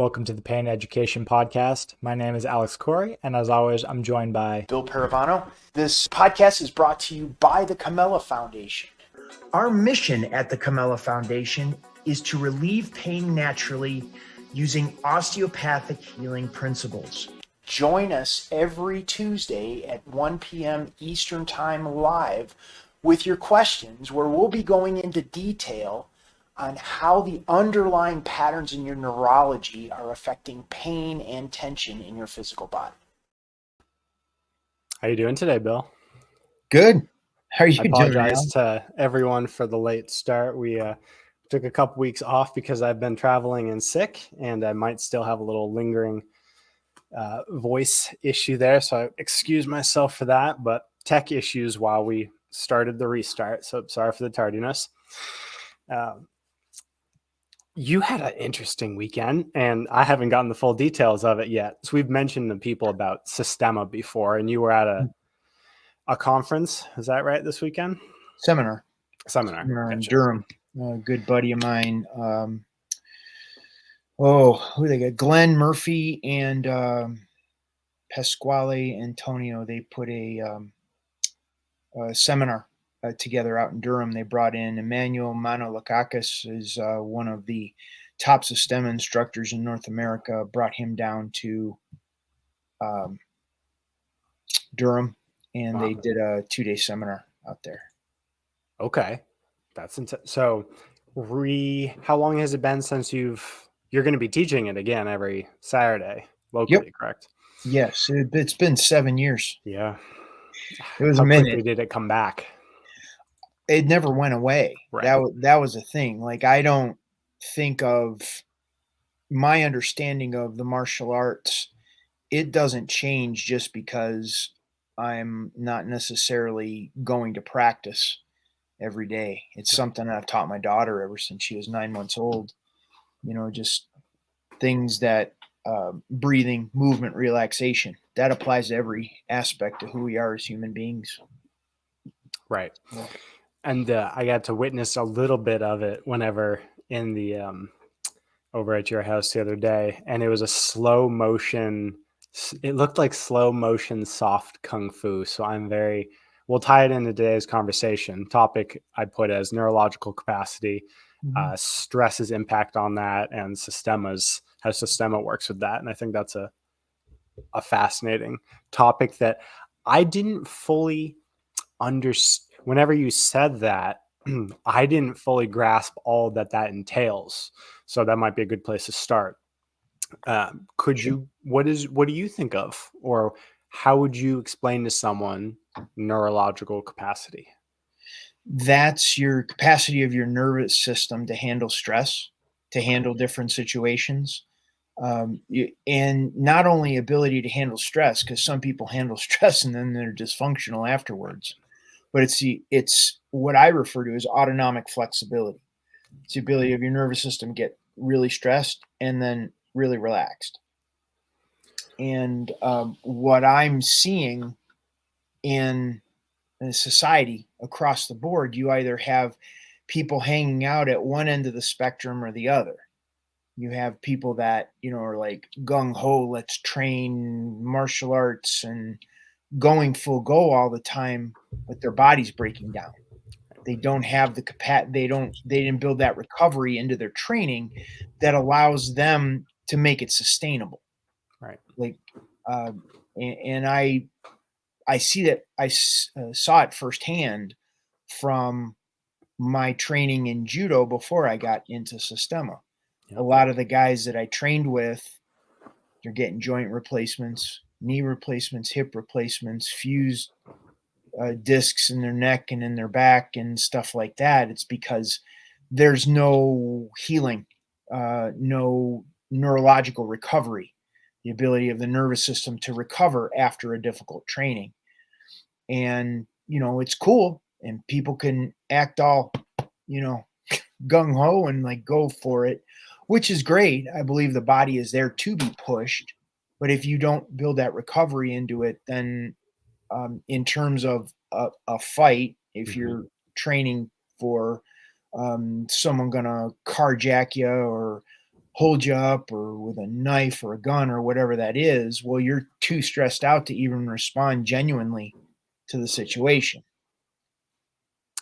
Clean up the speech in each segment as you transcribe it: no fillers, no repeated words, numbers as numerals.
Welcome to the Pain Education Podcast. My name is Alex Corey, and as always, I'm joined by Bill Parravano. This podcast is brought to you by the Camella Foundation. Our mission at the Camella Foundation is to relieve pain naturally using osteopathic healing principles. Join us every Tuesday at 1 p.m. Eastern Time live with your questions, where we'll be going into detail on how the underlying patterns in your neurology are affecting pain and tension in your physical body. How you doing today, Bill? Good. How are you I doing? apologize to everyone for the late start. We took a couple weeks off because I've been traveling and sick, and I might still have a little lingering voice issue there. So I excuse myself for that, but tech issues while we started the restart. So sorry for the tardiness. You had an interesting weekend, and I haven't gotten the full details of it yet. So we've mentioned to people about Systema before, and you were at a conference. Is that right, this weekend? Seminar Gotcha. in Durham. A good buddy of mine. Who they got? Glenn Murphy and Pasquale Antonio. They put a seminar together out in Durham. They brought in Emmanuel Manolakakis, is one of the top Systema instructors in North America. Brought him down to Durham, and They did a 2-day seminar out there. Okay, that's so. How long has it been since you're going to be teaching it again every Saturday locally? Yep. Correct? Yes, it's been 7 years. Yeah, it was How a minute. Quickly did it come back? It never went away. Right. That was a thing. Like, I don't think of my understanding of the martial arts. It doesn't change just because I'm not necessarily going to practice every day. It's something I've taught my daughter ever since she was 9 months old. Just things that breathing, movement, relaxation, that applies to every aspect of who we are as human beings. Right. Yeah. And I got to witness a little bit of it whenever in the over at your house the other day, and it was a slow motion. It looked like slow motion soft kung fu. So we'll tie it into today's conversation. Topic I put as neurological capacity, stress's impact on that, and how Systema works with that. And I think that's a fascinating topic that I didn't fully understand. Whenever you said that, I didn't fully grasp all that entails. So that might be a good place to start. What do you think of, or how would you explain to someone neurological capacity? That's your capacity of your nervous system to handle stress, to handle different situations. And not only ability to handle stress, because some people handle stress and then they're dysfunctional afterwards, but it's what I refer to as autonomic flexibility. It's the ability of your nervous system to get really stressed and then really relaxed. And what I'm seeing in society across the board, you either have people hanging out at one end of the spectrum or the other. You have people that, are like gung-ho, let's train martial arts and going full go all the time, but their body's breaking down. They don't have the capacity. They didn't build that recovery into their training that allows them to make it sustainable. Right. Like, and I see that. I saw it firsthand from my training in judo before I got into Systema. Yep. A lot of the guys that I trained with, they're getting joint replacements, knee replacements, hip replacements, fused discs in their neck and in their back and stuff like that. It's because there's no healing, no neurological recovery, the ability of the nervous system to recover after a difficult training. And, it's cool, and people can act all, gung-ho and like go for it, which is great. I believe the body is there to be pushed. But if you don't build that recovery into it, then in terms of a fight, if you're training for someone going to carjack you or hold you up or with a knife or a gun or whatever that is, well, you're too stressed out to even respond genuinely to the situation.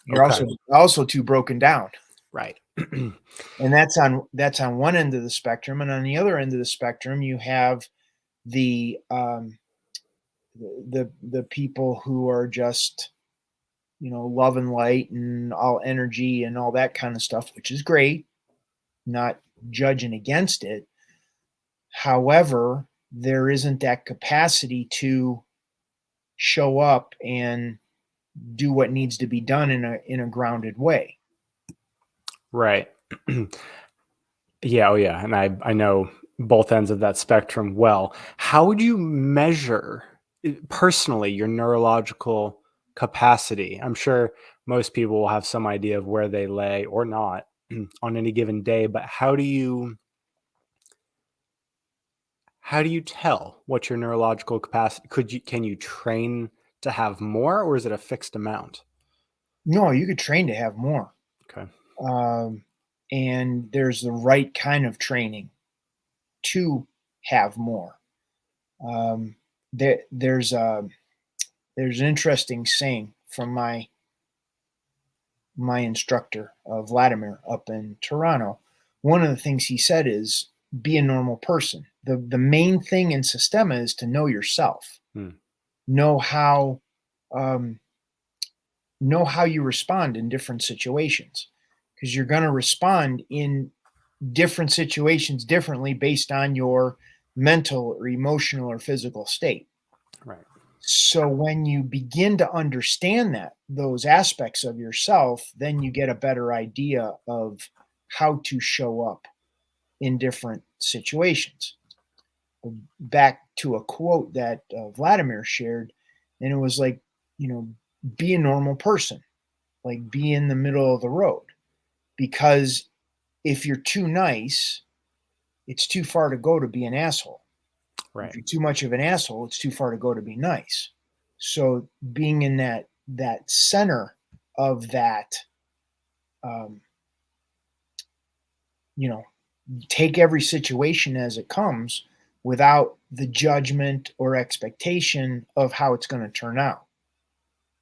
You're Okay. also too broken down. Right. And that's on one end of the spectrum, and on the other end of the spectrum, you have the the people who are just, love and light and all energy and all that kind of stuff, which is great. Not judging against it. However, there isn't that capacity to show up and do what needs to be done in a grounded way. Right. Yeah, oh yeah, and I know both ends of that spectrum well. How would you measure personally your neurological capacity? I'm sure most people will have some idea of where they lay or not on any given day, but how do you tell what your neurological capacity can you train to have more, or is it a fixed amount? No, you could train to have more. Okay. Um, and there's the right kind of training to have more. Um, there's an interesting saying from my instructor, Vladimir, up in Toronto. One of the things he said is be a normal person. The main thing in Systema is to know yourself, Hmm. know how um, know how you respond in different situations, because you're going to respond in different situations differently based on your mental or emotional or physical state. Right. So when you begin to understand those aspects of yourself, then you get a better idea of how to show up in different situations. Back to a quote that Vladimir shared, and it was like, you know, be a normal person, like be in the middle of the road. Because if you're too nice, it's too far to go to be an asshole. If Right. you're too much of an asshole, it's too far to go to be nice. So being in that center of that, um, you know, take every situation as it comes without the judgment or expectation of how it's going to turn out.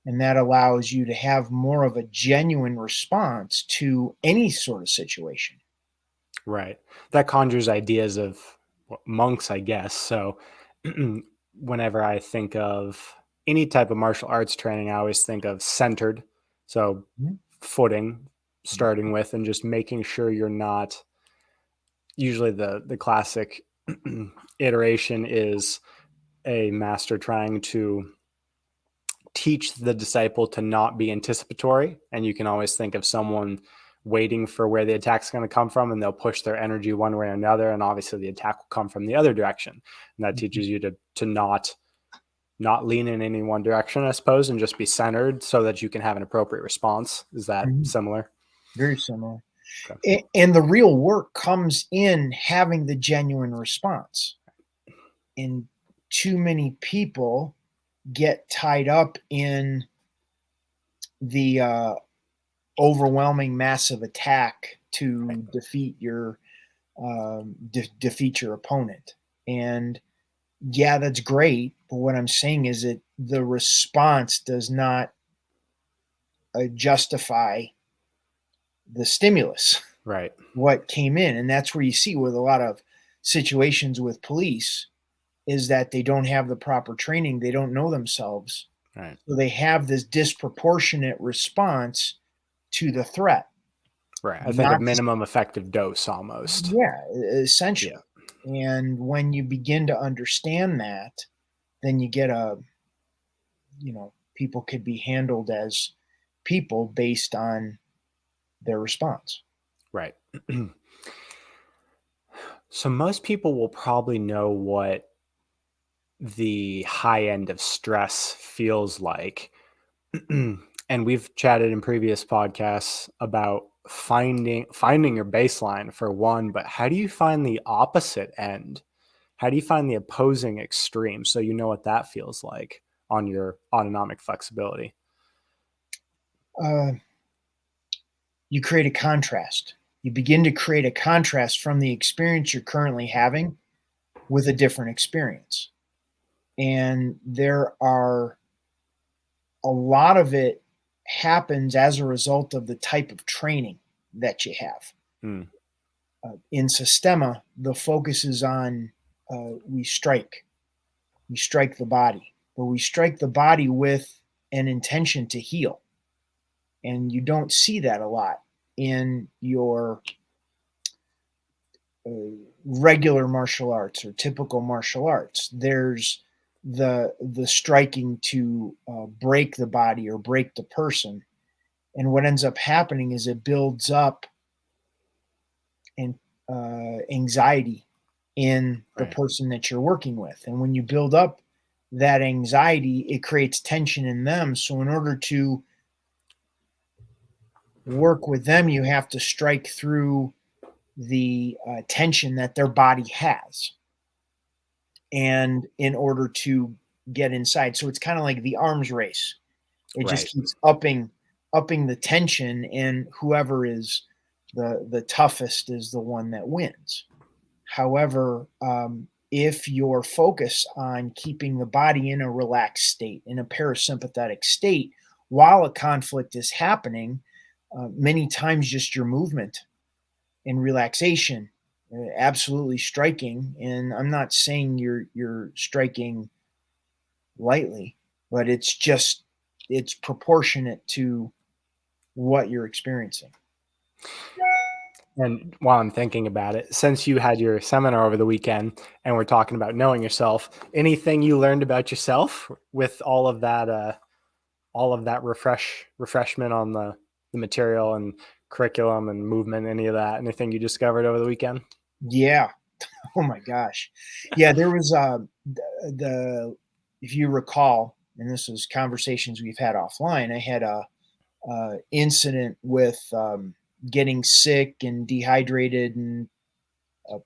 And that allows you to have more of a genuine response to any sort of situation. Right. That conjures ideas of monks, I guess. So whenever I think of any type of martial arts training, I always think of centered. So Mhm. footing, starting Mhm. with, and just making sure you're not, usually the classic iteration is a master trying to teach the disciple to not be anticipatory. And you can always think of someone waiting for where the attack's going to come from, and they'll push their energy one way or another. And obviously the attack will come from the other direction. And that Mhm. teaches you to not lean in any one direction, I suppose, and just be centered so that you can have an appropriate response. Is that Mhm. similar? Very similar. Okay. And the real work comes in having the genuine response. And too many people get tied up in the overwhelming massive attack Right. to defeat your opponent. And yeah, that's great. But what I'm saying is that the response does not justify the stimulus, Right. what came in. And that's where you see with a lot of situations with police is that they don't have the proper training. They don't know themselves. Right. So they have this disproportionate response to the threat. Right. I think of Not to, minimum effective dose almost. yeah, Yeah. essentially. And when you begin to understand that, then you get people could be handled as people based on their response. Right. So most people will probably know what the high end of stress feels like. And we've chatted in previous podcasts about finding your baseline for one, but how do you find the opposite end? How do you find the opposing extreme so you know what that feels like on your autonomic flexibility? Uh, you create a contrast. You begin to create a contrast from the experience you're currently having with a different experience. And there are a lot of it happens as a result of the type of training that you have. Hmm. In Systema, the focus is on we strike the body, but we strike the body with an intention to heal. And you don't see that a lot in your uh, regular martial arts or typical martial arts. There's the striking to break the body or break the person, and what ends up happening is it builds up an anxiety in the Right. person that you're working with, and when you build up that anxiety, it creates tension in them. So in order to work with them, you have to strike through the tension that their body has, and in order to get inside. So it's kind of like the arms race. It just Right. keeps upping the tension, and whoever is the toughest is the one that wins. However, if you're focused on keeping the body in a relaxed state, in a parasympathetic state, while a conflict is happening, many times just your movement and relaxation, absolutely striking. And I'm not saying you're striking lightly, but it's proportionate to what you're experiencing. And while I'm thinking about it, since you had your seminar over the weekend and we're talking about knowing yourself, anything you learned about yourself with all of that refreshment on the material and curriculum and movement, any of that, anything you discovered over the weekend? Yeah. Oh my gosh. Yeah, there was the if you recall, and this was conversations we've had offline, I had a incident with getting sick and dehydrated and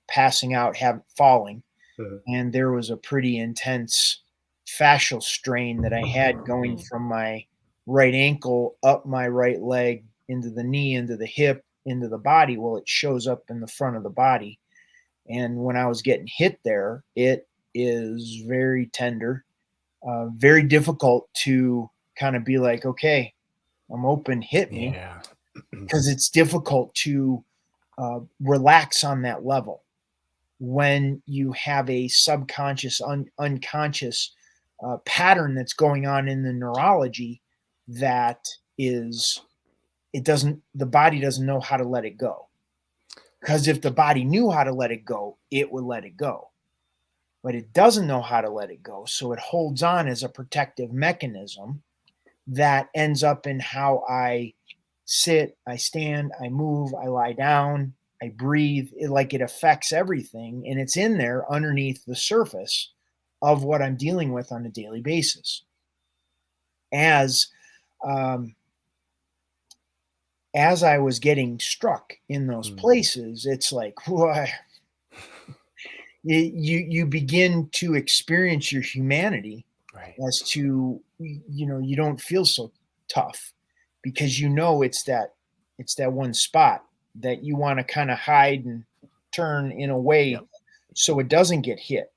passing out, have falling, Mhm. and there was a pretty intense fascial strain that I had going from my right ankle up my right leg into the knee, into the hip, into the body. Well, it shows up in the front of the body. And when I was getting hit there, it is very tender, very difficult to kind of be like, okay, I'm open, hit me, Yeah. because it's difficult to relax on that level when you have a subconscious, unconscious pattern that's going on in the neurology that is, the body doesn't know how to let it go. Because if the body knew how to let it go, it would let it go. But it doesn't know how to let it go. So it holds on as a protective mechanism that ends up in how I sit, I stand, I move, I lie down, I breathe. It affects everything, and it's in there underneath the surface of what I'm dealing with on a daily basis. As um, as I was getting struck in those Mm. places, it's like, whoa, you begin to experience your humanity, Right. as to, you don't feel so tough, because it's that one spot that you want to kind of hide and turn in a way Yep. so it doesn't get hit.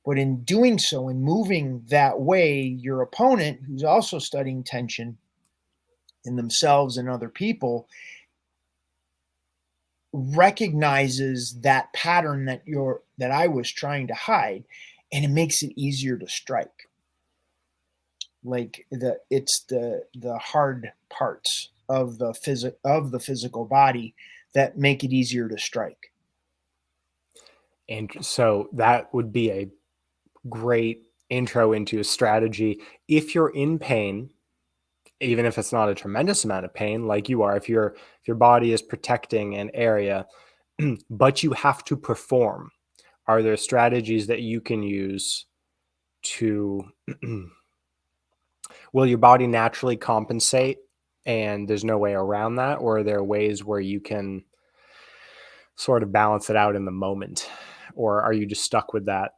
But in doing so, in moving that way, your opponent, who's also studying tension in themselves and other people, recognizes that pattern that I was trying to hide, and it makes it easier to strike. Like it's the hard parts of the physical body that make it easier to strike. And so that would be a great intro into a strategy. If you're in pain, even if it's not a tremendous amount of pain like you are, if your body is protecting an area, but you have to perform, are there strategies that you can use to will your body naturally compensate and there's no way around that, or are there ways where you can sort of balance it out in the moment, or are you just stuck with that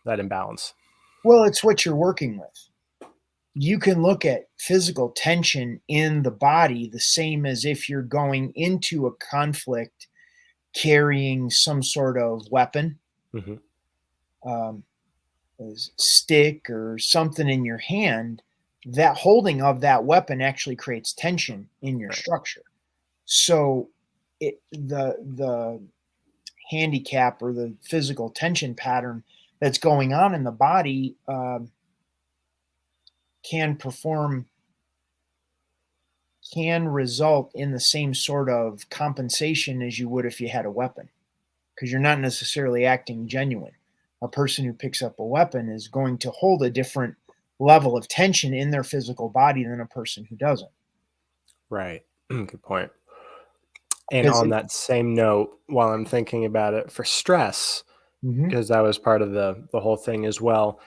imbalance? Well, it's what you're working with. you can look at physical tension in the body the same as if you're going into a conflict carrying some sort of weapon, Hmm. um, a stick or something in your hand. That holding of that weapon actually creates tension in your Right. structure. So the handicap or the physical tension pattern that's going on in the body can perform can result in the same sort of compensation as you would if you had a weapon, because you're not necessarily acting genuine. A person who picks up a weapon is going to hold a different level of tension in their physical body than a person who doesn't. Right. Good point. And Because on that same note, while I'm thinking about it for stress, Mhm. because that was part of the whole thing as well.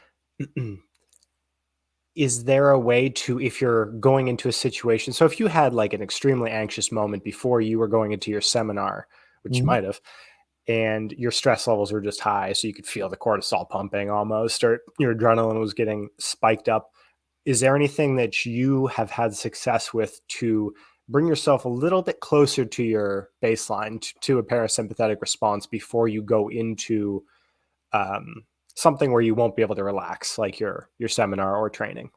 Is there a way to, if you're going into a situation, so if you had like an extremely anxious moment before you were going into your seminar, which you Mhm. might have, and your stress levels were just high, so you could feel the cortisol pumping almost, or your adrenaline was getting spiked up, is there anything that you have had success with to bring yourself a little bit closer to your baseline, to a parasympathetic response before you go into um, something where you won't be able to relax, like your seminar or training?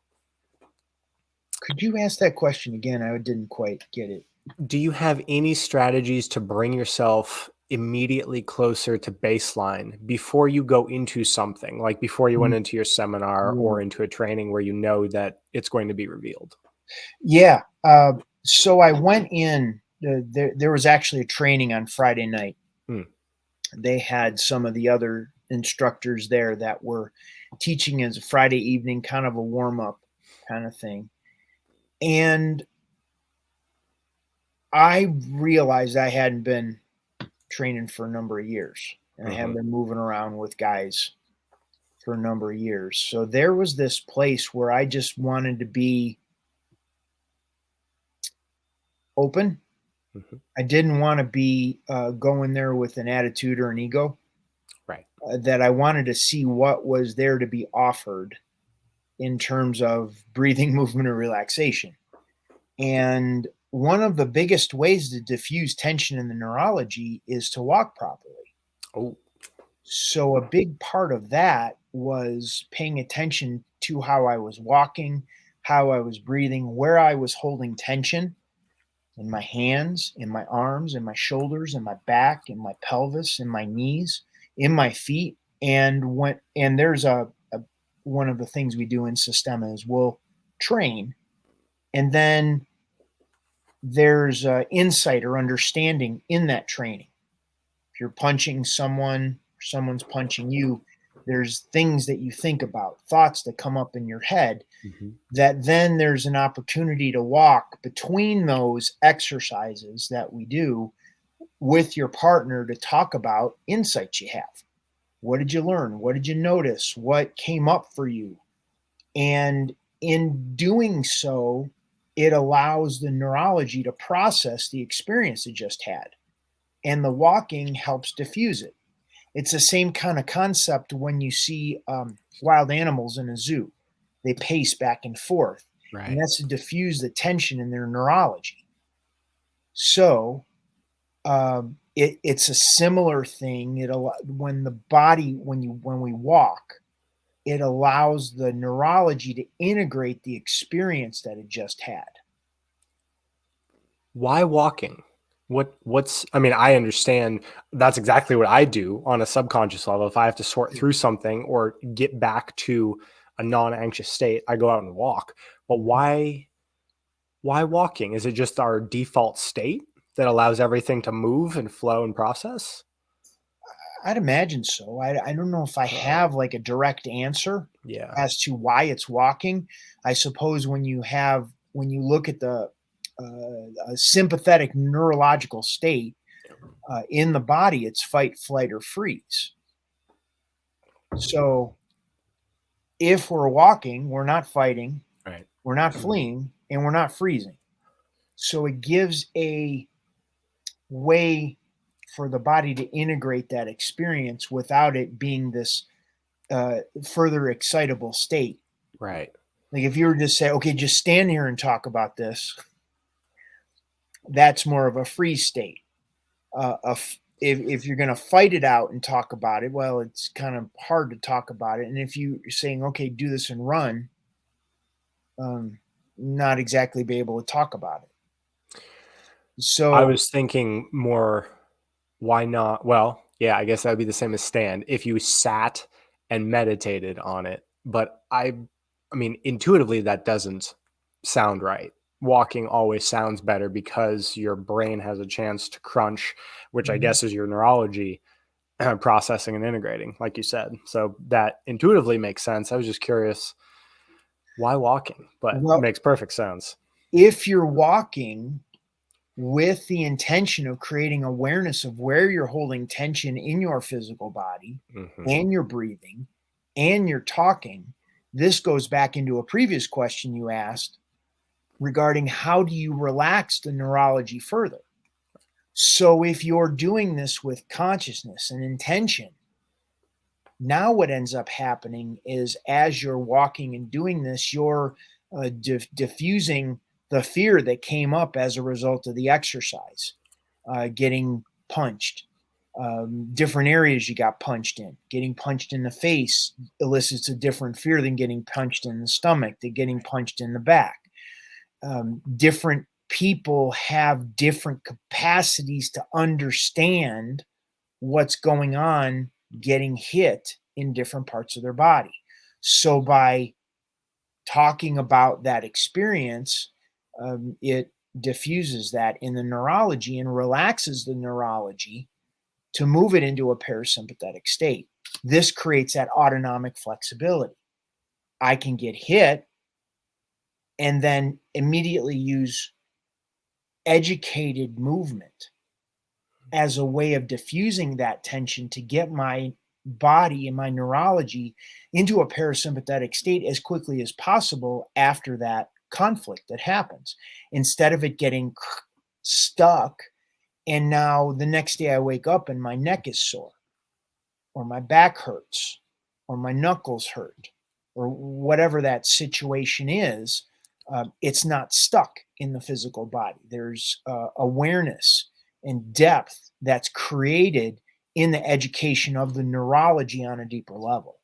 Could you ask that question again? I didn't quite get it. Do you have any strategies to bring yourself immediately closer to baseline before you go into something, like before you went Mm, into your seminar yeah. or into a training where you know that it's going to be revealed? Yeah. So I went in. There was actually a training on Friday night. Hmm. They had some of the other instructors there that were teaching as a Friday evening, kind of a warm up kind of thing. And I realized I hadn't been training for a number of years, and I hadn't Hmm. been moving around with guys for a number of years. So there was this place where I just wanted to be open. Hmm. I didn't want to be going there with an attitude or an ego. Right. That I wanted to see what was there to be offered in terms of breathing, movement, or relaxation. And one of the biggest ways to diffuse tension in the neurology is to walk properly. Oh. So, a big part of that was paying attention to how I was walking, how I was breathing, where I was holding tension in my hands, in my arms, in my shoulders, in my back, in my pelvis, in my knees, in my feet. And there's a one of the things we do in Systema is we'll train, and then there's insight or understanding in that training. If you're punching someone, someone's punching you, there's things that you think about, thoughts that come up in your head, Hmm. that then there's an opportunity to walk between those exercises that we do with your partner to talk about insights you have. What did you learn? What did you notice? What came up for you? And in doing so, it allows the neurology to process the experience it just had. And the walking helps diffuse it. It's the same kind of concept when you see wild animals in a zoo. They pace back and forth, and Right. that's to diffuse the tension in their neurology. So it's a similar thing. When the body, when we walk, it allows the neurology to integrate the experience that it just had. Why walking? What's, I mean, I understand that's exactly what I do on a subconscious level. If I have to sort through something or get back to a non-anxious state, I go out and walk. But why walking? Is it just our default state that allows everything to move and flow and process? I'd imagine so. I don't know if I have like a direct answer Yeah. as to why it's walking. I suppose when you look at the a sympathetic neurological state in the body, it's fight, flight, or freeze. So if we're walking, we're not fighting, Right. we're not fleeing, and we're not freezing. So it gives a way for the body to integrate that experience without it being this further excitable state. Right. Like if you were to say, okay, just stand here and talk about this, that's more of a free state. If you're going to fight it out and talk about it, well, it's kind of hard to talk about it. And if you're saying, okay, do this and run, not exactly be able to talk about it. I So, was thinking more, why not? Well, yeah, I guess that would be the same as stand if you sat and meditated on it. But I mean, intuitively, that doesn't sound right. Walking always sounds better because your brain has a chance to crunch, which I mhm. guess is your neurology processing and integrating, like you said. So that intuitively makes sense. I was just curious why walking, but Well, makes perfect sense. if you're walking with the intention of creating awareness of where you're holding tension in your physical body Hmm. and your breathing and you're talking, this goes back into a previous question you asked regarding how do you relax the neurology further. So if you're doing this with consciousness and intention, now what ends up happening is as you're walking and doing this, you're diffusing the fear that came up as a result of the exercise, getting punched, different areas you got punched in. Getting punched in the face elicits a different fear than getting punched in the stomach, than getting punched in the back. Different people have different capacities to understand what's going on getting hit in different parts of their body. So by talking about that experience, it diffuses that in the neurology and relaxes the neurology to move it into a parasympathetic state. This creates that autonomic flexibility. I can get hit and then immediately use educated movement as a way of diffusing that tension to get my body and my neurology into a parasympathetic state as quickly as possible after that conflict that happens, instead of it getting stuck. And now the next day I wake up and my neck is sore, or my back hurts, or my knuckles hurt, or whatever that situation is. It's not stuck in the physical body. There's awareness and depth that's created in the education of the neurology on a deeper level.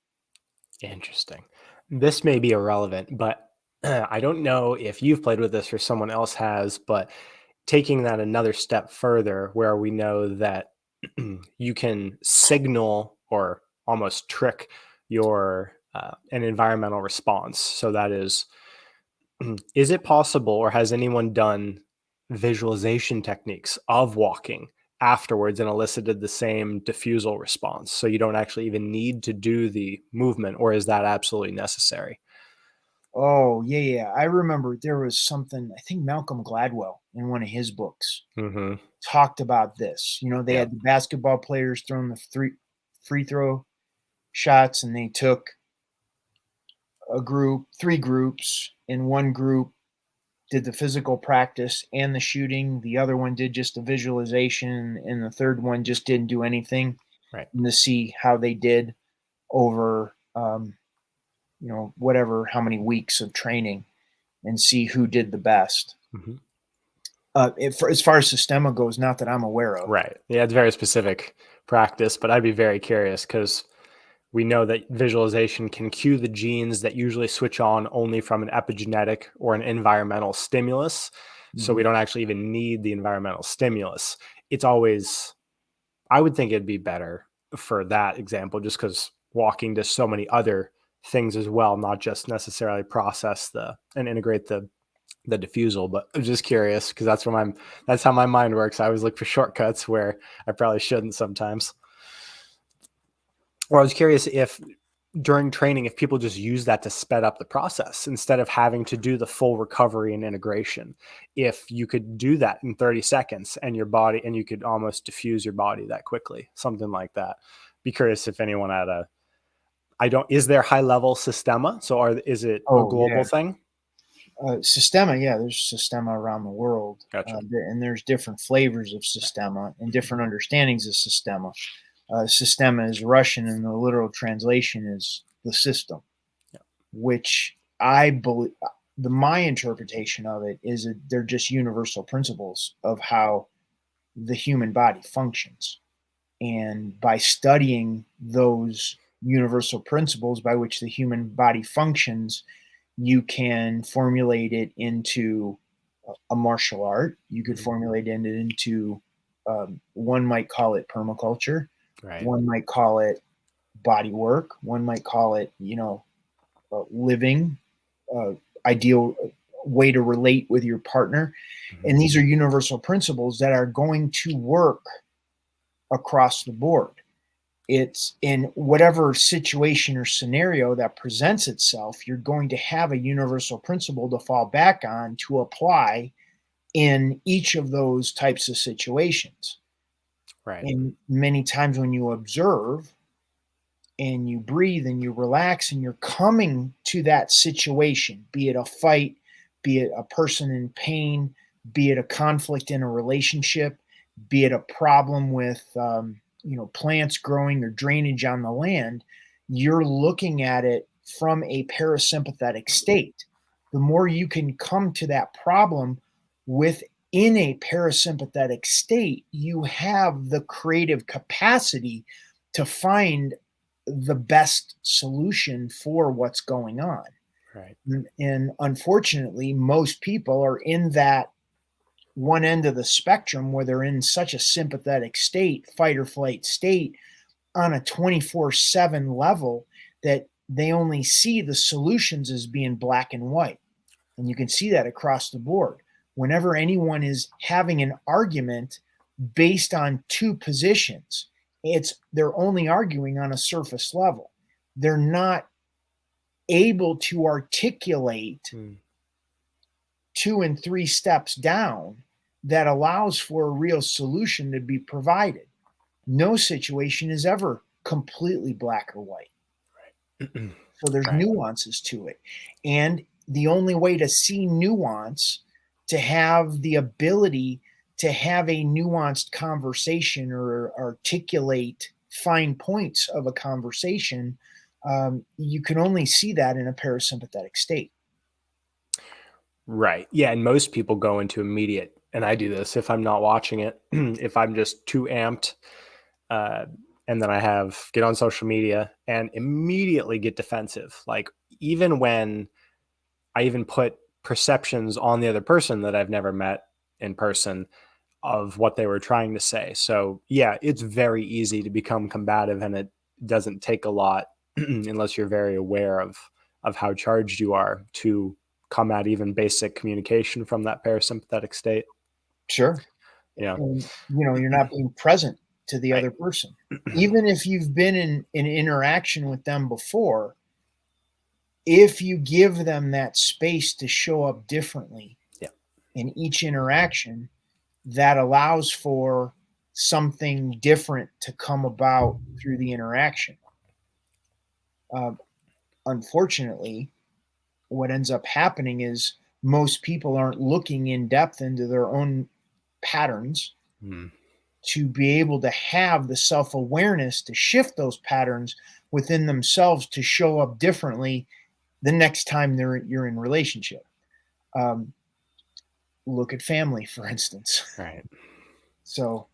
Interesting. This may be irrelevant, but I don't know if you've played with this or someone else has, but taking that another step further, where we know that you can signal or almost trick your an environmental response. So that is it possible, or has anyone done visualization techniques of walking afterwards and elicited the same diffusal response? So you don't actually even need to do the movement, or is that absolutely necessary? Oh, yeah, yeah. I remember there was something, I think Malcolm Gladwell in one of his books Hmm. talked about this. You know, they Yeah. had the basketball players throwing the free throw shots, and they took three groups, and one group did the physical practice and the shooting. The other one did just the visualization, and the third one just didn't do anything. Right. And to see how they did over, whatever, how many weeks of training, and see who did the best. Hmm. As far as Systema goes, not that I'm aware of. Right. Yeah, it's very specific practice, but I'd be very curious because we know that visualization can cue the genes that usually switch on only from an epigenetic or an environmental stimulus. So we Mhm. don't actually even need the environmental stimulus. It's always, I would think it'd be better for that example, just because walking does so many other things as well, not just necessarily process the and integrate the diffusal. But I'm just curious because that's how my mind works. I always look for shortcuts where I probably shouldn't sometimes. Or I was curious if during training, if people just use that to sped up the process instead of having to do the full recovery and integration. If you could do that in 30 seconds and your body, and you could almost diffuse your body that quickly, something like that. Be curious if anyone had is there high level Systema? So is it a Oh global yeah, thing? Systema. Yeah, there's Systema around the world, Gotcha. and there's different flavors of Right. Systema and different understandings of Systema. Systema is Russian, and the literal translation is the system, Yeah. which I believe my interpretation of it is that they're just universal principles of how the human body functions. And by studying those universal principles by which the human body functions, you can formulate it into a martial art. You could Mhm. formulate it into, one might call it permaculture, Right. one might call it body work, one might call it, living, uh, ideal way to relate with your partner. Mhm. And these are universal principles that are going to work across the board. It's in whatever situation or scenario that presents itself, you're going to have a universal principle to fall back on to apply in each of those types of situations. Right. And many times when you observe and you breathe and you relax and you're coming to that situation, be it a fight, be it a person in pain, be it a conflict in a relationship, be it a problem with plants growing or drainage on the land, you're looking at it from a parasympathetic state. The more you can come to that problem within a parasympathetic state, you have the creative capacity to find the best solution for what's going on. Right. And unfortunately, most people are in that one end of the spectrum where they're in such a sympathetic state, fight or flight state, on a 24/7 level that they only see the solutions as being black and white. And you can see that across the board. Whenever anyone is having an argument based on two positions, they're only arguing on a surface level. They're not able to articulate Mm. 2 and 3 steps down that allows for a real solution to be provided. No situation is ever completely black or white. So there's Right. nuances to it. And the only way to see nuance, to have the ability to have a nuanced conversation or articulate fine points of a conversation, you can only see that in a parasympathetic state. Right. Yeah. And most people go into immediate, and I do this if I'm not watching it, if I'm just too amped, uh, and then get on social media and immediately get defensive. Like, even when I even put perceptions on the other person that I've never met in person of what they were trying to say. So yeah, it's very easy to become combative, and it doesn't take a lot unless you're very aware of how charged you are to come at even basic communication from that parasympathetic state. Sure. Yeah. And you're not being present to the Right. other person. Even if you've been in an interaction with them before, if you give them that space to show up differently Yeah. in each interaction, that allows for something different to come about through the interaction. Uh, Unfortunately, what ends up happening is most people aren't looking in depth into their own patterns Mm. to be able to have the self awareness to shift those patterns within themselves to show up differently the next time you're in relationship. Um, Look at family, for instance. Right. So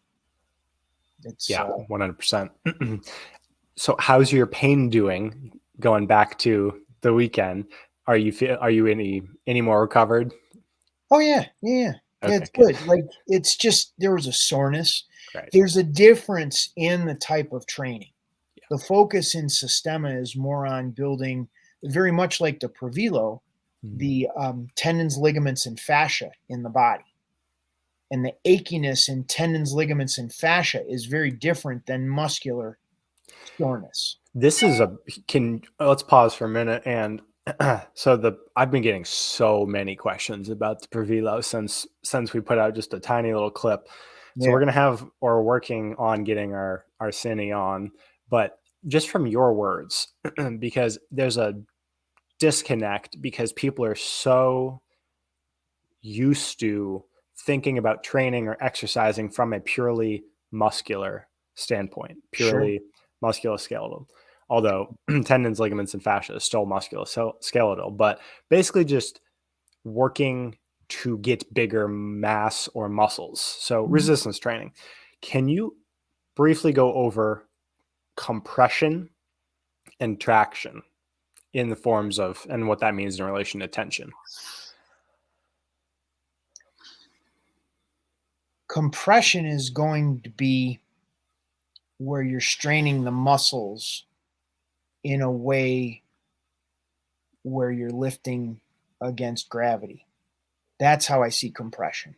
it's Yeah. 100%. So how's your pain doing going back to the weekend? Are you any more recovered? Oh yeah, yeah, yeah. Yeah, Okay, it's good. good. Like it's just there was a soreness. Right. There's a difference in the type of training. Yeah. The focus in Systema is more on building, very much like the Pravilo, Mm. the tendons, ligaments, and fascia in the body. And the achiness in tendons, ligaments, and fascia is very different than muscular soreness. This is a can Let's pause for a minute. And so I've been getting so many questions about the Pravilo since we put out just a tiny little clip. So Yeah, we're working on getting our cine on, but just from your words, because there's a disconnect because people are so used to thinking about training or exercising from a purely muscular standpoint, sure. purely musculoskeletal. although tendons, ligaments, and fascia is still musculoskeletal, but basically just working to get bigger mass or muscles. So resistance training. Can you briefly go over compression and traction in the forms of, and what that means in relation to tension? Compression is going to be where you're straining the muscles in a way where you're lifting against gravity. That's how I see compression.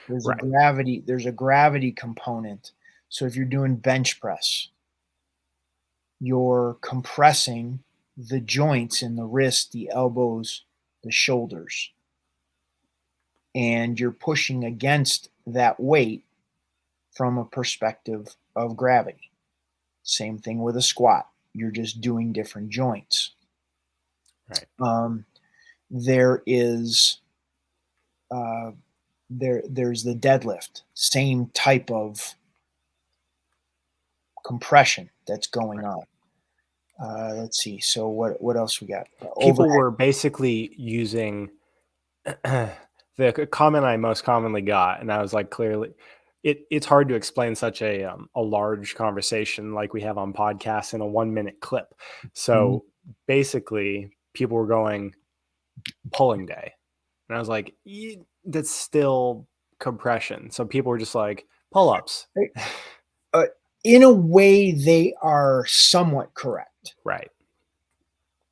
There's Right. a gravity component. So if you're doing bench press, you're compressing the joints in the wrist, the elbows, the shoulders, and you're pushing against that weight from a perspective of gravity. Same thing with a squat. You're just doing different joints. Right. There is there's the deadlift. Same type of compression that's going on. Let's see. So what else we got? People were basically using the comment I most commonly got, and I was like, clearly, it's hard to explain such a large conversation like we have on podcasts in a 1-minute clip. So basically, people were going pulling day, and I was like, that's still compression. So people were just like pull ups. In a way, they are somewhat correct. Right.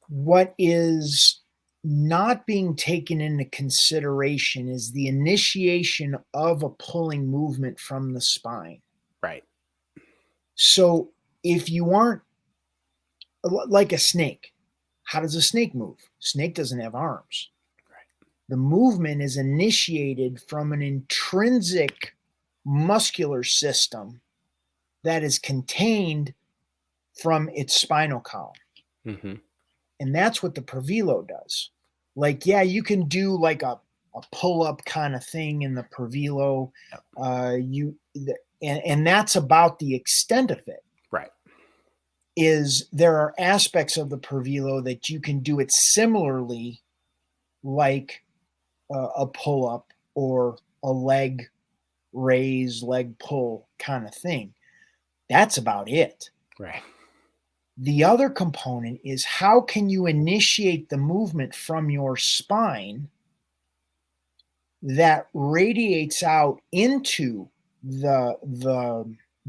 What is not being taken into consideration is the initiation of a pulling movement from the spine. Right. So if you aren't like a snake, how does a snake move? Snake doesn't have arms. Right. The movement is initiated from an intrinsic muscular system that is contained from its spinal column. Mm-hmm. And that's what the Pravilo does. Like, yeah, you can do like a pull-up kind of thing in the Pravilo. And that's about the extent of it. Right. Is there are aspects of the Pravilo that you can do it similarly, like a pull-up or a leg raise, leg pull kind of thing. That's about it. Right. The other component is how can you initiate the movement from your spine that radiates out into the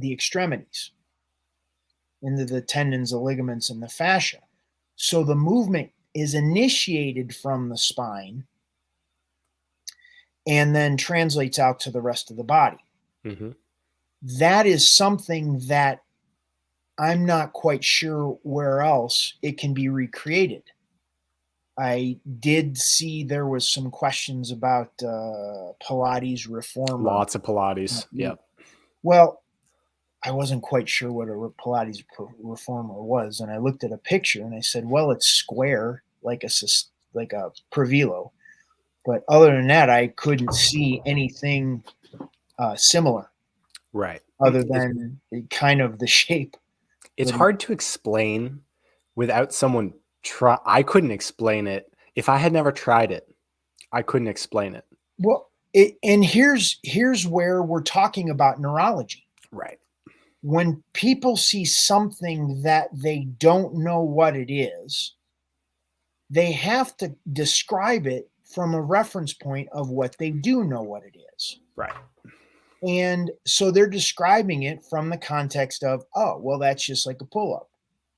extremities, into the tendons, the ligaments, and the fascia. So the movement is initiated from the spine and then translates out to the rest of the body. Mm-hmm. That is something that I'm not quite sure where else it can be recreated. I did see there was some questions about Pilates reformer. Lots of Pilates. Yep. Well, I wasn't quite sure what a Pilates reformer was, and I looked at a picture and I said, "Well, it's square like a Pravilo," but other than that, I couldn't see anything similar. Right. Other than kind of the shape. It's hard to explain without someone try. I couldn't explain it if I had never tried it. I couldn't explain it. Well, and here's where we're talking about neurology. Right. When people see something that they don't know what it is, they have to describe it from a reference point of what they do know what it is. Right. And so they're describing it from the context of, oh, well, that's just like a pull-up.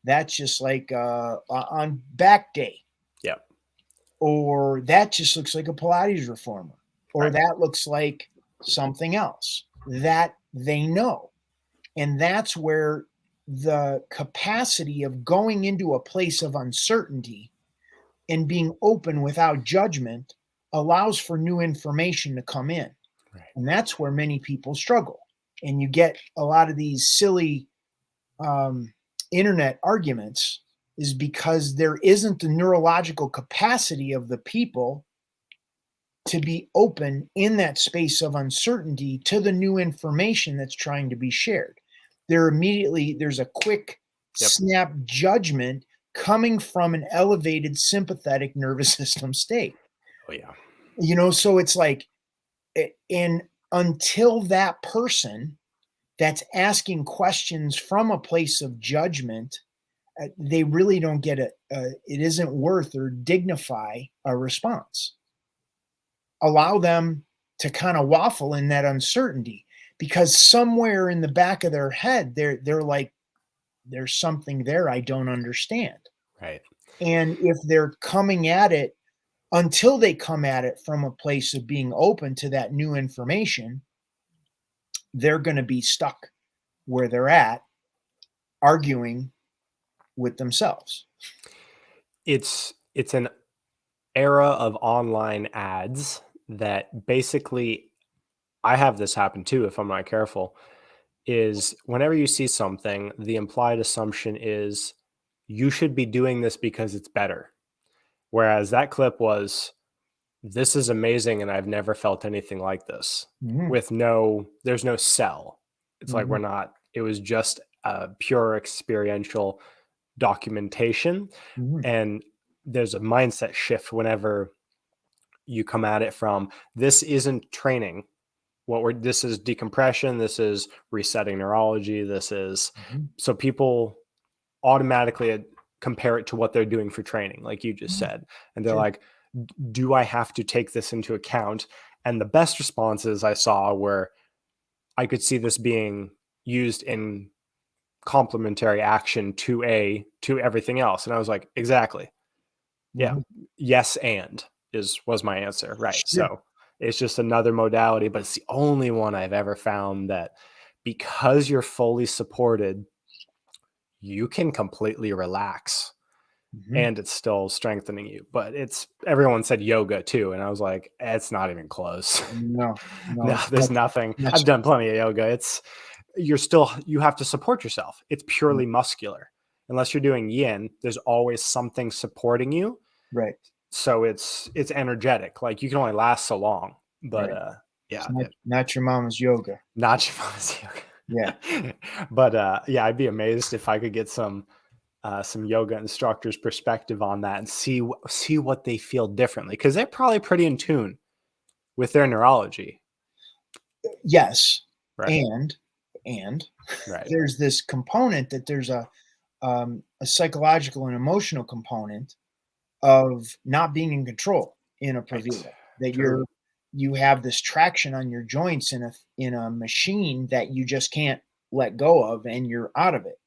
That's just like on back day. Yep. Or that just looks like a Pilates reformer. Or Right. that looks like something else that they know. And that's where the capacity of going into a place of uncertainty and being open without judgment allows for new information to come in. Right. And that's where many people struggle. And you get a lot of these silly internet arguments is because there isn't the neurological capacity of the people to be open in that space of uncertainty to the new information that's trying to be shared. There's a quick Yep. snap judgment coming from an elevated sympathetic nervous system state. Oh yeah. So it's like, and until that person that's asking questions from a place of judgment, they really don't get it isn't worth or dignify a response. Allow them to kind of waffle in that uncertainty, because somewhere in the back of their head, they're like, there's something there I don't understand. Right. And if they're coming at it, until they come at it from a place of being open to that new information, they're going to be stuck where they're at, arguing with themselves. It's an era of online ads that basically, I have this happen too if I'm not careful, is whenever you see something, the implied assumption is you should be doing this because it's better. Whereas that clip was, this is amazing and I've never felt anything like this. Mhm, There's no sell. It's like mhm, it was just a pure experiential documentation. mhm, And there's a mindset shift whenever you come at it from, this isn't training. This is decompression. This is resetting neurology. mhm, So people automatically compare it to what they're doing for training, like you just mhm. said. And they're Sure. like, do I have to take this into account? And the best responses I saw were, I could see this being used in complementary action to everything else. And I was like, exactly. Yeah. Mhm. Yes. And was my answer. Right. Sure. So it's just another modality, but it's the only one I've ever found that because you're fully supported, you can completely relax Mhm. and it's still strengthening you. But everyone said yoga too. And I was like, it's not even close. No, no, No, it's there's nothing. not I've done plenty of yoga. You have to support yourself. It's mm, purely muscular. Unless you're doing yin, there's always something supporting you. right, So it's energetic. Like you can only last so long. But right. It's yeah, not your mama's yoga. not Shimazu Yeah. yoga. But yeah, I'd be amazed if I could get some yoga instructors' perspective on that and see what they feel differently, because they're probably pretty in tune with their neurology. Yes, Right. and and Right. there's this component that there's a psychological and emotional component of not being in control in a Right. Pravilo, that True. you have this traction on your joints in a machine that you just can't let go of, and you're out of it.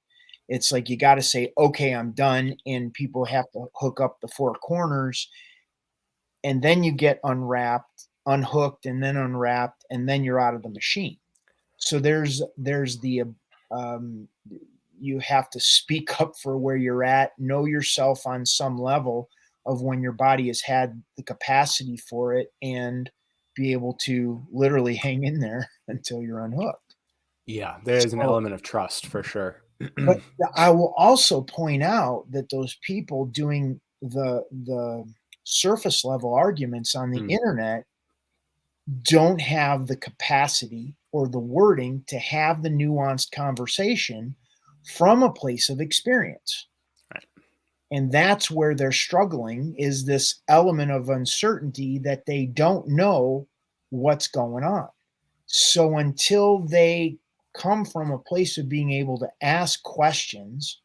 It's like you got to say, okay, I'm done. And people have to hook up the four corners, and then you get unwrapped, unhooked, and then unwrapped, and then you're out of the machine. So there's the um, you have to speak up for where you're at, know yourself on some level of when your body has had the capacity for it, and be able to literally hang in there until you're unhooked. Yeah, there is an So, element of trust for sure. but I will also point out that those people doing the surface level arguments on the Mm, internet don't have the capacity or the wording to have the nuanced conversation from a place of experience. right. And that's where they're struggling, is this element of uncertainty that they don't know what's going on. So until they come from a place of being able to ask questions,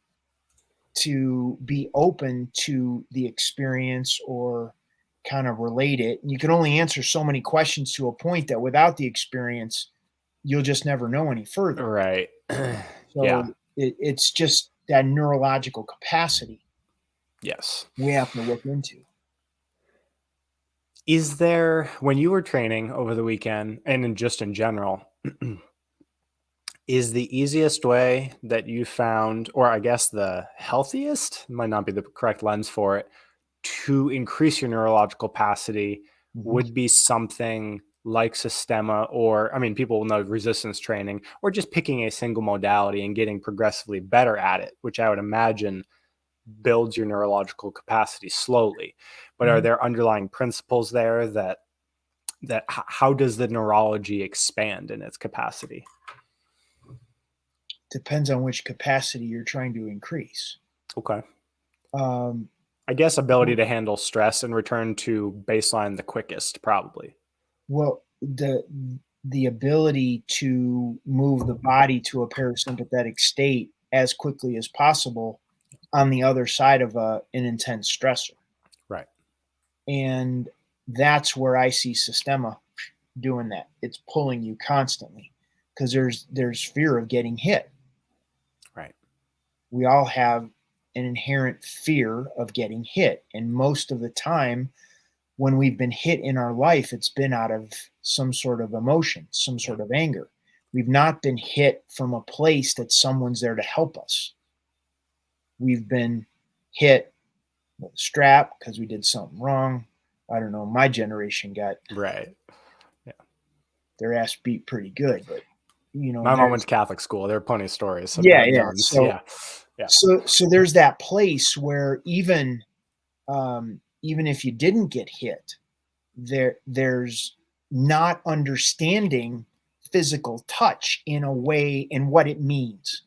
to be open to the experience or kind of relate it, you can only answer so many questions to a point that without the experience, you'll just never know any further. Right. So Yeah. it's just that neurological capacity Yes. we have to look into. Is there, when you were training over the weekend and just in general, is the easiest way that you found, or I guess the healthiest, might not be the correct lens for it, to increase your neurological capacity Mhm. would be something like Systema, or I mean, people will know resistance training, or just picking a single modality and getting progressively better at it, which I would imagine builds your neurological capacity slowly. But are Mhm. there underlying principles there how does the neurology expand in its capacity? Depends on which capacity you're trying to increase. Okay. Um, I guess ability to handle stress and return to baseline the quickest, probably. well, the ability to move the body to a parasympathetic state as quickly as possible on the other side of an intense stressor. Right. And that's where I see Systema doing that. It's pulling you constantly because there's fear of getting hit. Right. We all have an inherent fear of getting hit, and most of the time when we've been hit in our life, it's been out of some sort of emotion, some sort of anger. We've not been hit from a place that someone's there to help us. We've been hit with a strap because we did something wrong. I don't know. My generation got Right. Yeah. their ass beat pretty good, but My mom went to Catholic school. There are plenty of stories about yeah. nuns. Yeah. Yeah. So there's that place where even if you didn't get hit, there's not understanding physical touch in a way and what it means.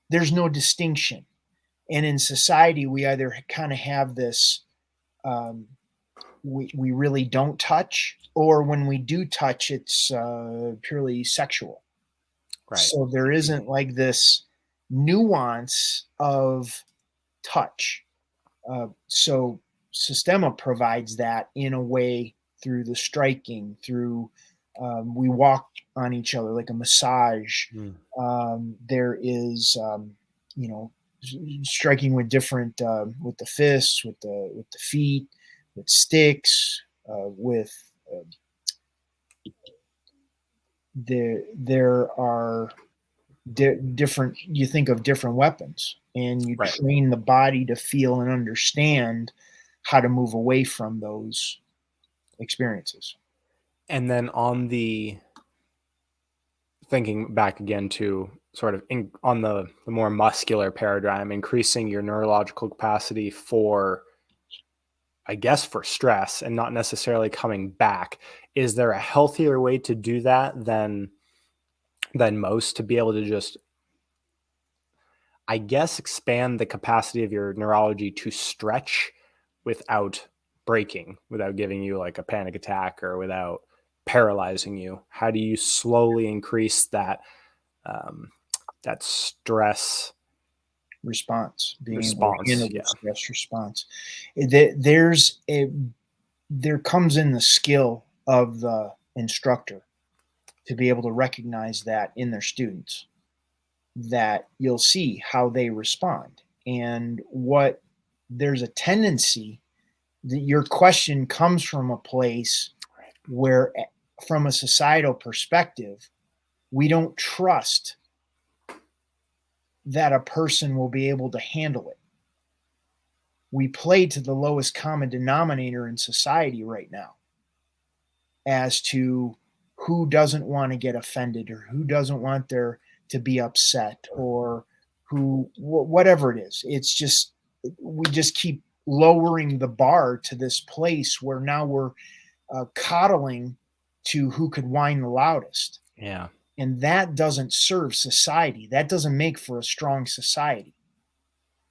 There's no distinction. And in society, we either kind of have this we really don't touch, or when we do touch, it's purely sexual. Right. So there isn't like this nuance of touch. So Systema provides that in a way through the striking, through we walk on each other like a massage. There is, striking with different with the fists, with the feet, with sticks, with there are different. You think of different weapons, and you train the body to feel and understand how to move away from those experiences. And then on the thinking back again to sort of on the more muscular paradigm, increasing your neurological capacity for, I guess, for stress and not necessarily coming back. Is there a healthier way to do that than most, to be able to just, I guess, expand the capacity of your neurology to stretch without breaking, without giving you like a panic attack or without paralyzing you? How do you slowly increase that that stress response, being able response? to handle Yeah. the stress response? There comes in the skill of the instructor to be able to recognize that in their students, that you'll see how they respond. And what there's a tendency that your question comes from a place where, from a societal perspective, we don't trust that a person will be able to handle it. We play to the lowest common denominator in society right now as to who doesn't want to get offended, or who doesn't want there to be upset, or whatever it is. It's just, we just keep lowering the bar to this place where now we're coddling to who could whine the loudest. Yeah. And that doesn't serve society. That doesn't make for a strong society,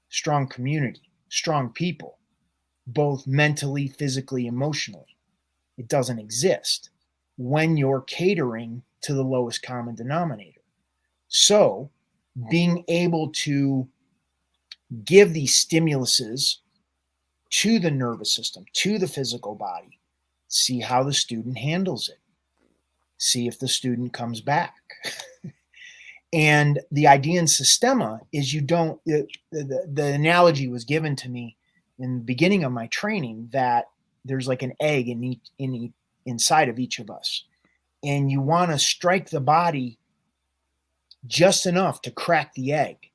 strong community, strong people, both mentally, physically, emotionally. It doesn't exist when you're catering to the lowest common denominator. So being able to give these stimuluses to the nervous system, to the physical body, see how the student handles it, see if the student comes back. And the idea in Systema is you don't, the analogy was given to me in the beginning of my training that there's like an egg inside of each of us. And you want to strike the body just enough to crack the egg,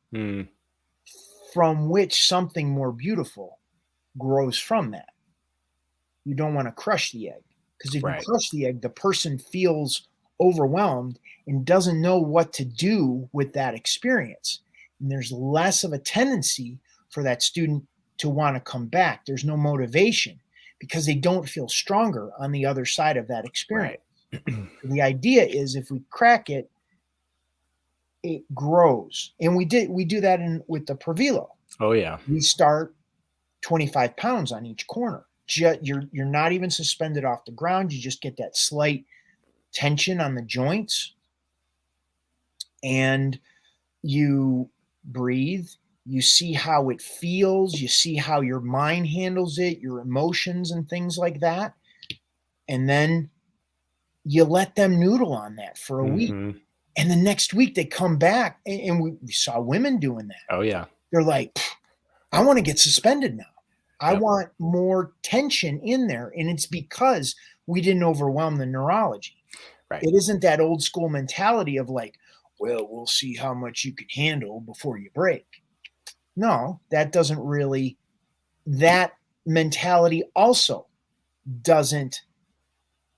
from which something more beautiful grows from that. You don't want to crush the egg, because if you crush the egg, the person feels overwhelmed and doesn't know what to do with that experience. And there's less of a tendency for that student to want to come back. There's no motivation because they don't feel stronger on the other side of that experience. The idea is, if we crack it, it grows. And we do that with the Pravilo. Oh yeah. We start 25 pounds on each corner. You're not even suspended off the ground. You just get that slight tension on the joints, and you breathe. You see how it feels. You see how your mind handles it, your emotions and things like that. And then you let them noodle on that for a week. Mm-hmm. And the next week they come back, and we saw women doing that. Oh yeah. They're like, I want to get suspended now. I Yep. want more tension in there. And it's because we didn't overwhelm the neurology. Right. It isn't that old school mentality of like, well, we'll see how much you can handle before you break. No, that doesn't really, that mentality also doesn't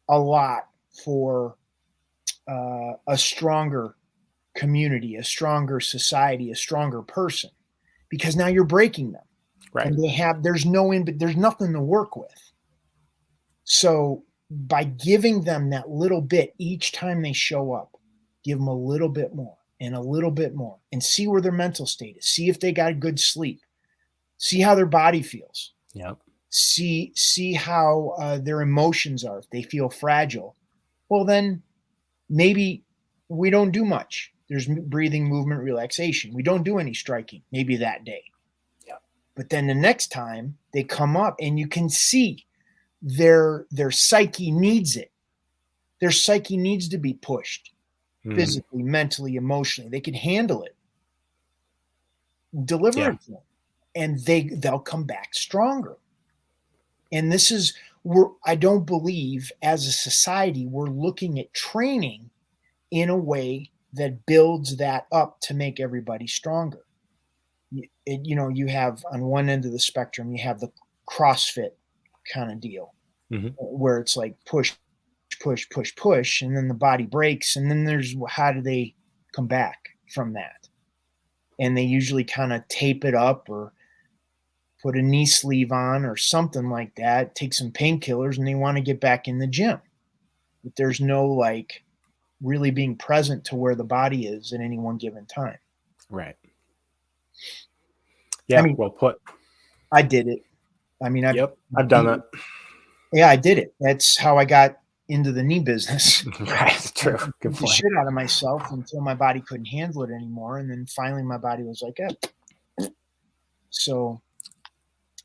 allot for a stronger community, a stronger society, a stronger person, because now you're breaking them. Right. And there's nothing to work with. So by giving them that little bit each time they show up, give them a little bit more and a little bit more, and see where their mental state is. See if they got good sleep. See how their body feels. Yep. See how their emotions are. If they feel fragile, well, then maybe we don't do much. There's breathing, movement, relaxation. We don't do any striking, maybe that day. Yeah. But then the next time they come up, and you can see their psyche needs it. Their psyche needs to be pushed physically, mentally, emotionally. They can handle it. Deliver it to them, and they'll come back stronger. And this is where I don't believe as a society we're looking at training in a way that builds that up to make everybody stronger. You have on one end of the spectrum, you have the CrossFit kind of deal, where it's like push, push, push, push, and then the body breaks. And then there's how do they come back from that? And they usually kind of tape it up or put a knee sleeve on or something like that, take some painkillers, and they want to get back in the gym. But there's no like really being present to where the body is at any one given time. Right. Yeah. Well put. I did it. I mean, I've done it. Yeah, I did it. That's how I got into the knee business. Right. True. Good point. The shit out of myself until my body couldn't handle it anymore. And then finally my body was like, So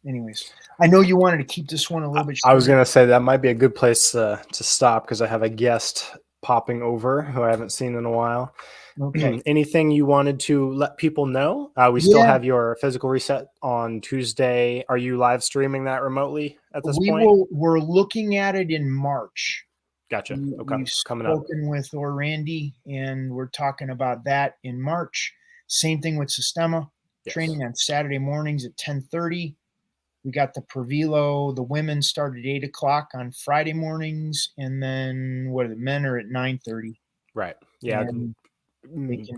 anyways, I know you wanted to keep this one a little bit shorter. I was going to say that might be a good place to stop, because I have a guest popping over who I haven't seen in a while. Okay. Anything you wanted to let people know? We still have your physical reset on Tuesday. Are you live streaming that remotely at this point? We're looking at it in March. Gotcha. Okay. We've Coming up. spoken with Randy, and we're talking about that in March. Same thing with Systema. Training on Saturday mornings at 10:30. We got the Pravilo. The women start at 8:00 on Friday mornings, and then the men are at 9:30. Right. Yeah. And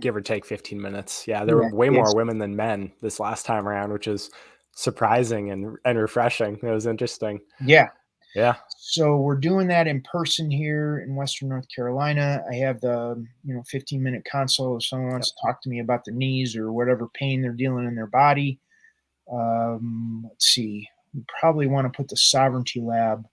give or take 15 minutes. Yeah, there were way more women than men this last time around, which is surprising and refreshing. It was interesting. Yeah. Yeah. So we're doing that in person here in Western North Carolina. I have the 15-minute consult if someone wants to talk to me about the knees or whatever pain they're dealing in their body. Let's see. We probably want to put the Sovereignty Lab.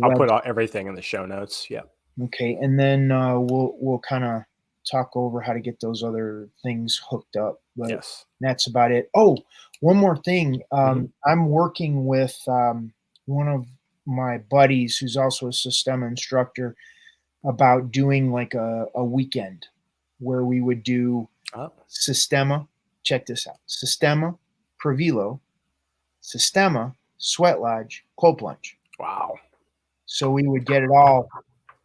I'll put everything in the show notes. Yeah. Okay, and then we'll kind of talk over how to get those other things hooked up. But that's about it. Oh, one more thing. I'm working with one of my buddies who's also a Systema instructor about doing like a weekend where we would do Systema. Check this out. Systema, Pravilo, Systema, Sweat Lodge, cold plunge. Wow. So we would get it all.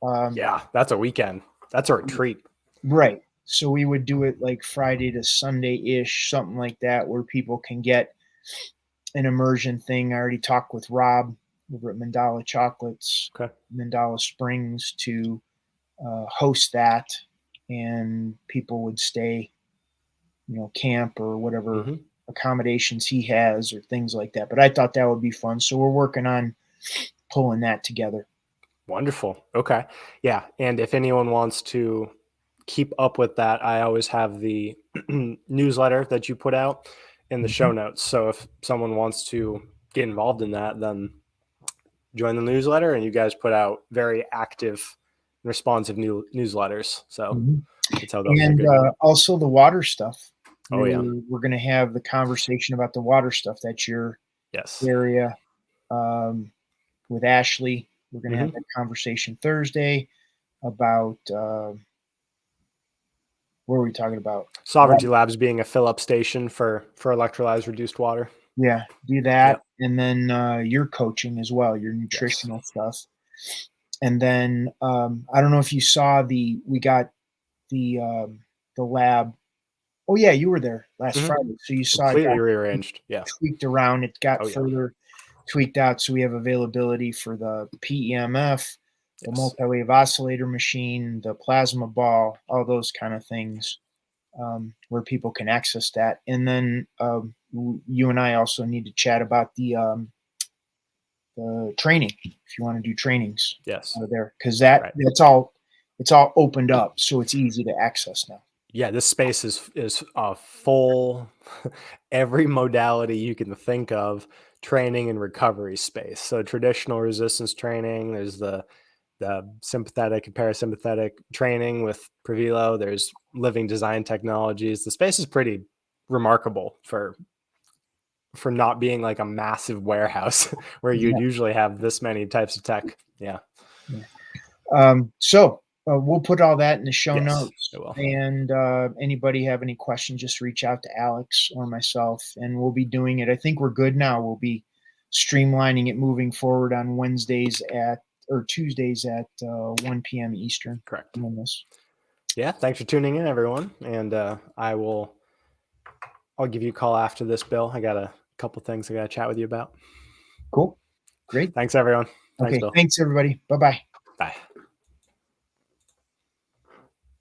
That's a weekend. That's a retreat. Right. So we would do it like Friday to Sunday-ish, something like that, where people can get an immersion thing. I already talked with Rob over at Mandala Chocolates, Mandala Springs, to host that, and people would stay, camp or whatever accommodations he has or things like that. But I thought that would be fun. So we're working on pulling that together. Wonderful. Okay. Yeah. And if anyone wants to keep up with that, I always have the newsletter that you put out in the show notes. So if someone wants to get involved in that, then join the newsletter, and you guys put out very active, responsive newsletters. So that's how those are And good. also the water stuff. Oh yeah. We're going to have the conversation about the water stuff. That's your Yes. area with Ashley. We're going to have Mm-hmm. that conversation Thursday about what are we talking about? Sovereignty Labs being a fill-up station for electrolyzed reduced water. Yeah, do that, Yep. and then your coaching as well, your Yes. nutritional stuff, and then I don't know if you saw we got the lab. Oh yeah, you were there last Mm-hmm. Friday, so you saw it Completely got rearranged. Yeah. tweaked around. It got Oh yeah. further tweaked out, so we have availability for the PEMF, the Yes. multi-wave oscillator machine, the plasma ball, all those kind of things, where people can access that. And then you and I also need to chat about the training if you want to do trainings Yes. out of there, because Right. it's all opened up, so it's easy to access now. Yeah, this space is a full every modality you can think of training and recovery space. So traditional resistance training, there's the sympathetic and parasympathetic training with Pravilo, there's living design technologies. The space is pretty remarkable for not being like a massive warehouse where you'd Yeah, usually have this many types of tech. Yeah. yeah. So we'll put all that in the show Yes, notes. it will. And anybody have any questions, just reach out to Alex or myself, and we'll be doing it. I think we're good now. We'll be streamlining it moving forward on Wednesdays at or Tuesdays at 1 p.m. Eastern. Correct. On this. Yeah. Thanks for tuning in, everyone. And I'll give you a call after this, Bill. I got a couple things I got to chat with you about. Cool. Great. Thanks, everyone. Thanks, Okay. Bill. Thanks, everybody. Bye bye.